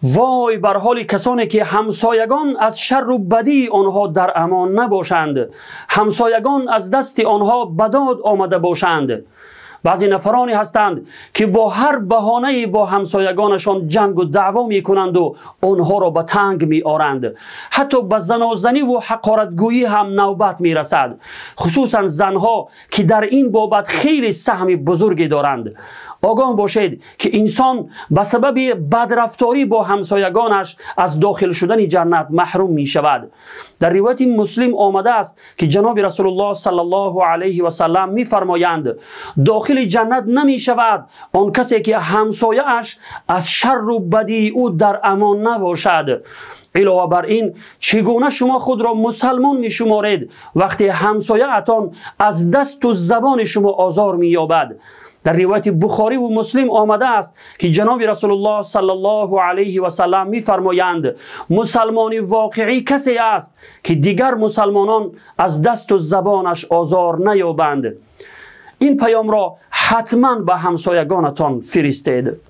وای بر حال کسانی که همسایگان از شر و بدی آنها در امان نباشند، همسایگان از دست آنها بداد آمده باشند. بعضی نفرانی هستند که با هر بهانه‌ای با همسایگانشان جنگ و دعوا می کنند و آنها را به تنگ می آرند. حتی به زنازنی و حقارتگویی هم نوبت می رسد، خصوصا زنها که در این بابت خیلی سهم بزرگی دارند. آگاه باشید که انسان به سبب بدرفتاری با همسایگانش از داخل شدن جنت محروم می شود. در روایت مسلم آمده است که جناب رسول الله صلی الله علیه و سلم می فرمایند داخل جنت نمی شود آن کسی که همسایه اش از شر و بدی او در امان نباشد. علاوه بر این چگونه شما خود را مسلمان می شمارید وقتی همسایه اتان از دست و زبان شما آزار می یابد؟ در روایت بخاری و مسلم آمده است که جناب رسول الله صلی الله علیه و سلم می فرمایند مسلمانی واقعی کسی است که دیگر مسلمانان از دست و زبانش آزار نیابند. این پیام را حتما به همسایگانتان فرستید.